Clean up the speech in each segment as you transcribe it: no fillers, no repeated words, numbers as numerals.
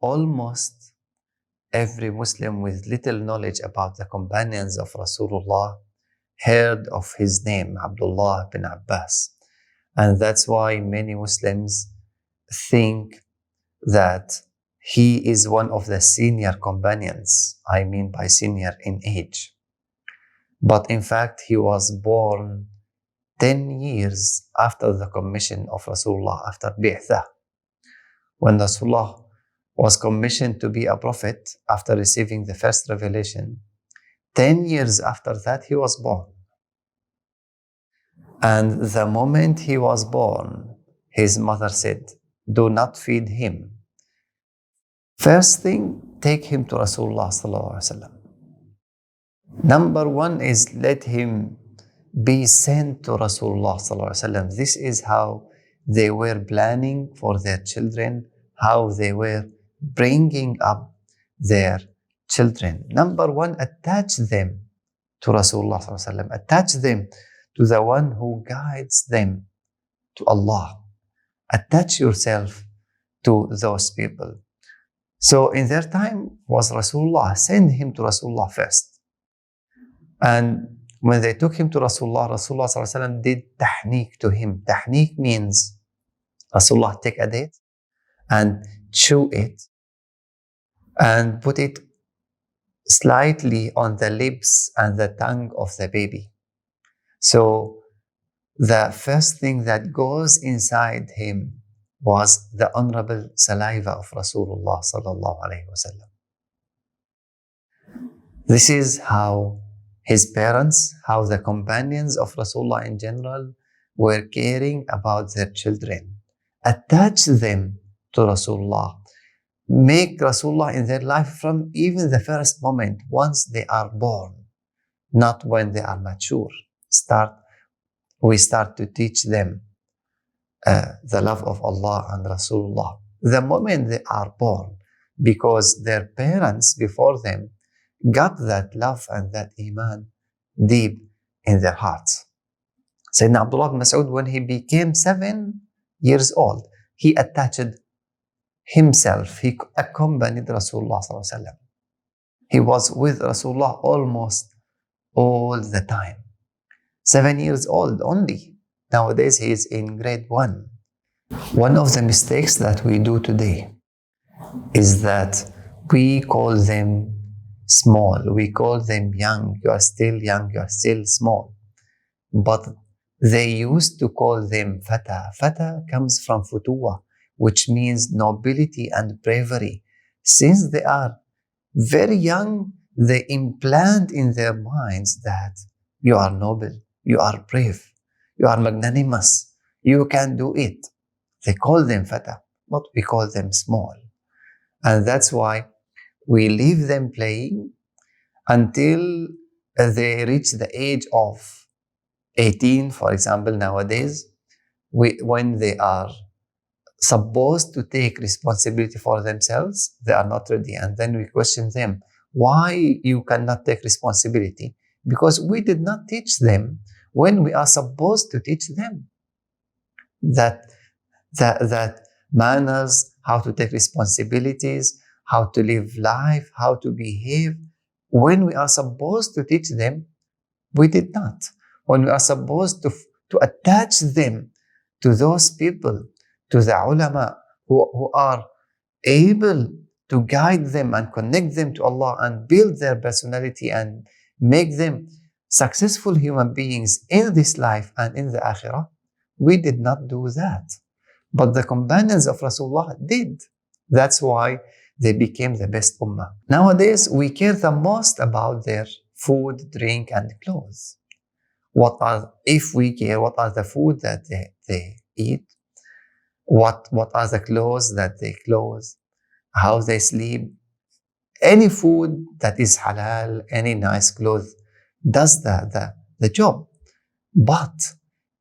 almost every Muslim with little knowledge about the companions of Rasulullah heard of his name, Abdullah bin Abbas. And that's why many Muslims think that he is one of the senior companions. I mean by senior in age. But in fact, he was born 10 years after the commission of Rasulullah, after Bi'thah. When Rasulullah was commissioned to be a prophet after receiving the first revelation, 10 years after that, he was born. And the moment he was born, his mother said, do not feed him. First thing, take him to Rasulullah sallallahu alaihi wasallam. Number one is let him be sent to Rasulullah sallallahu alaihi wasallam. This is how they were planning for their children, how they were bringing up their children. Number one, attach them to Rasulullah sallallahu alaihi wasallam. Attach them to the one who guides them to Allah. Attach yourself to those people. So in their time was Rasulullah. Send him to Rasulullah first. And when they took him to Rasulullah, Rasulullah sallallahu alaihi wasallam did tahniq to him. Tahniq means Rasulullah take a date and chew it and put it slightly on the lips and the tongue of the baby. So the first thing that goes inside him was the honorable saliva of Rasulullah sallallahu alaihi wasallam. This is how his parents, how the companions of Rasulullah in general were caring about their children. Attach them to Rasulullah. Make Rasulullah in their life from even the first moment, once they are born, not when they are mature. We start to teach them the love of Allah and Rasulullah the moment they are born, because their parents before them got that love and that iman deep in their hearts. Sayyidina Abdullah bin Mas'ud, when he became 7 years old, he attached himself, he accompanied Rasulullah sallallahu alaihi wasallam. He was with Rasulullah almost all the time. 7 years old only. Nowadays he is in grade 1. One of the mistakes that we do today is that we call them small. We call them young. You are still young. You are still small. But they used to call them fata. Fata comes from futuwa, which means nobility and bravery. Since they are very young, they implant in their minds that you are noble, you are brave, you are magnanimous, you can do it. They call them fata, but we call them small. And that's why we leave them playing until they reach the age of 18, for example, nowadays, when they are supposed to take responsibility for themselves, they are not ready. And then we question them, why you cannot take responsibility? Because we did not teach them when we are supposed to teach them that manners, how to take responsibilities, how to live life, how to behave. When we are supposed to teach them, we did not. When we are supposed to attach them to those people, to the ulama who are able to guide them and connect them to Allah and build their personality and make them successful human beings in this life and in the akhirah, we did not do that. But the companions of Rasulullah did. That's why they became the best ummah. Nowadays, we care the most about their food, drink, and clothes. If we care, what are the food that they eat? What are the clothes that they clothe? How they sleep? Any food that is halal, any nice clothes does the job. But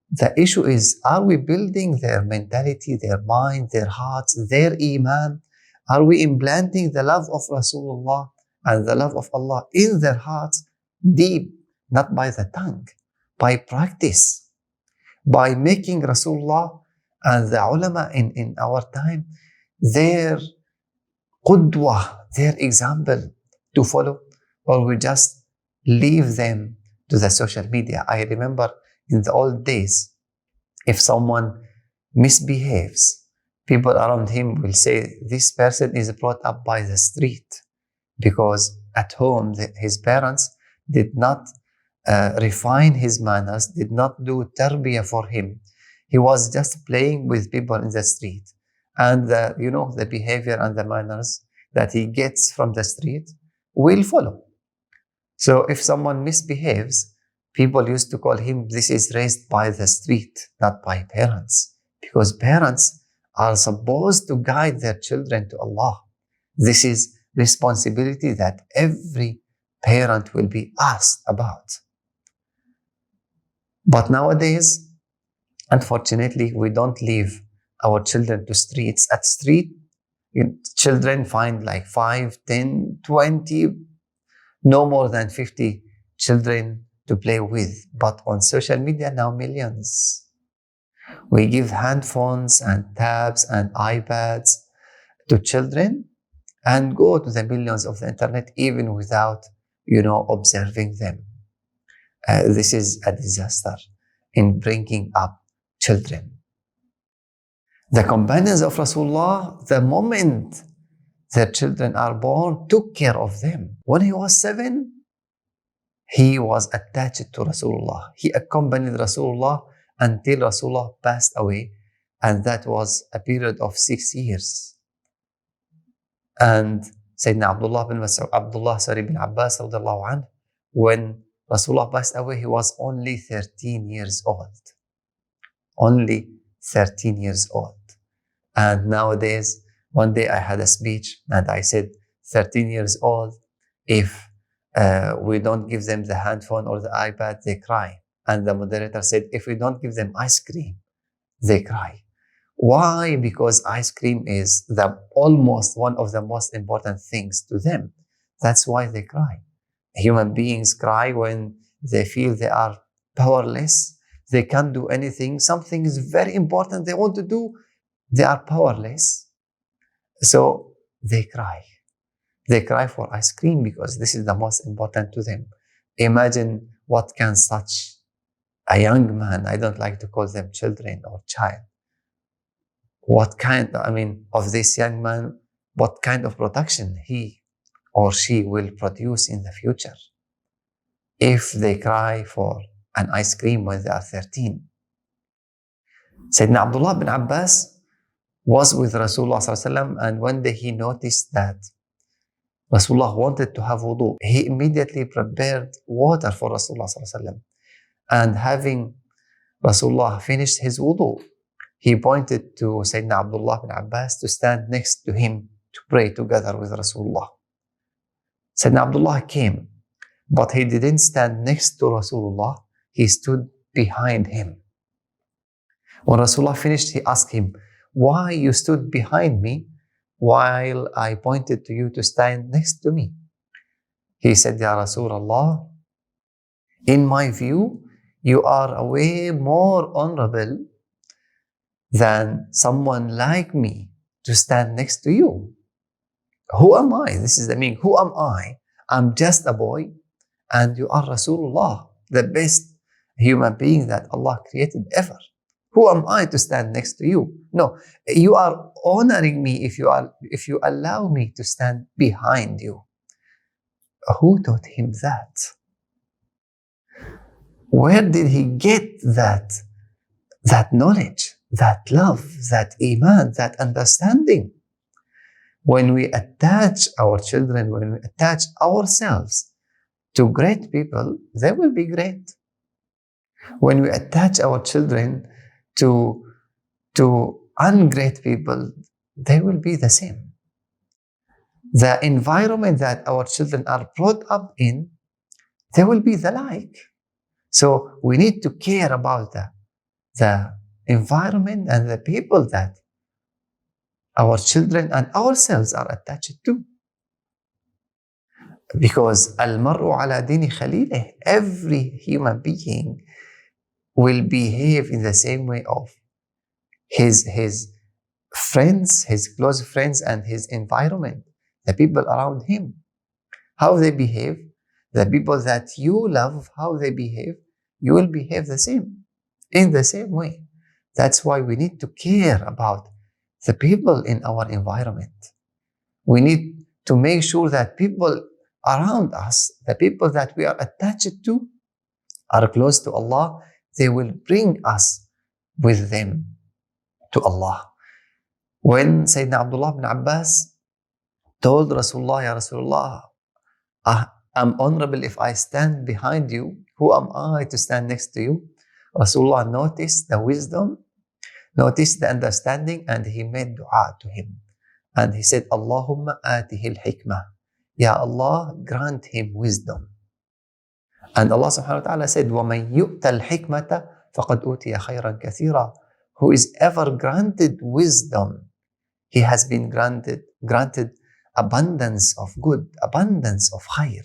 the issue is, are we building their mentality, their mind, their hearts, their iman? Are we implanting the love of Rasulullah and the love of Allah in their hearts deep, not by the tongue, by practice, by making Rasulullah and the ulama in our time their qudwa, their example to follow, or we just leave them to the social media? I remember in the old days, if someone misbehaves, people around him will say, this person is brought up by the street, because at home, his parents did not refine his manners, did not do tarbiyah for him. He was just playing with people in the street. And the behavior and the manners that he gets from the street will follow. So if someone misbehaves, people used to call him, this is raised by the street, not by parents. Because parents are supposed to guide their children to Allah. This is responsibility that every parent will be asked about. But nowadays, unfortunately, we don't leave our children to streets. At street, children find like 5, 10, 20, no more than 50 children to play with. But on social media now, millions. We give handphones and tabs and iPads to children and go to the millions of the internet even without, observing them. This is a disaster in bringing up children. The companions of Rasulullah, the moment their children are born, took care of them. When he was 7, he was attached to Rasulullah. He accompanied Rasulullah until Rasulullah passed away, and that was a period of 6 years. And Sayyidina Abdullah bin Abbas radiallahu anhu, when Rasulullah passed away, he was only 13 years old. Only 13 years old. And nowadays, one day I had a speech and I said, 13 years old, if we don't give them the handphone or the iPad, they cry. And the moderator said, if we don't give them ice cream, they cry. Why? Because ice cream is almost one of the most important things to them. That's why they cry. Human beings cry when they feel they are powerless. They can't do anything. Something is very important they want to do. They are powerless. So they cry. They cry for ice cream because this is the most important to them. Imagine what can such a young man, I don't like to call them children or child, what kind, of this young man, what kind of production he or she will produce in the future if they cry for an ice cream when they are 13. Sayyidina Abdullah bin Abbas was with Rasulullah ﷺ, and one day he noticed that Rasulullah wanted to have wudu. He immediately prepared water for Rasulullah ﷺ. And having Rasulullah finished his wudu, he pointed to Sayyidina Abdullah bin Abbas to stand next to him to pray together with Rasulullah. Sayyidina Abdullah came, but he didn't stand next to Rasulullah. He stood behind him. When Rasulullah finished, he asked him, why you stood behind me while I pointed to you to stand next to me? He said, Ya Rasulullah, in my view, you are way more honorable than someone like me to stand next to you. Who am I? This is the meaning. Who am I? I'm just a boy, and you are Rasulullah, the best human being that Allah created ever. Who am I to stand next to you? No, you are honoring me if you allow me to stand behind you. Who taught him that? Where did he get that knowledge, that love, that iman, that understanding? When we attach our children, when we attach ourselves to great people, they will be great. When we attach our children to ungreat people, they will be the same. The environment that our children are brought up in, they will be the like. So we need to care about the environment and the people that our children and ourselves are attached to. Because al-mar'u ala dini khalilih, every human being will behave in the same way of his friends, his close friends, and his environment. the people around him, how they behave, the people that you love, how they behave, you will behave the same, in the same way. That's why we need to care about the people in our environment. We need to make sure that people around us, the people that we are attached to, are close to Allah. They will bring us with them to Allah. When Sayyidina Abdullah ibn Abbas told Rasulullah, Ya Rasulullah, I'm honorable if I stand behind you. Who am I to stand next to you? Rasulullah noticed the wisdom, noticed the understanding, and he made dua to him. And he said, Allahumma atihi al-hikmah. Ya Allah, grant him wisdom. And Allah subhanahu wa ta'ala said, وَمَنْ يُؤْتَ الْحِكْمَةَ فَقَدْ أُوتِيَ خَيْرًا كَثِيرًا. Who is ever granted wisdom, he has been granted abundance of good, abundance of khair.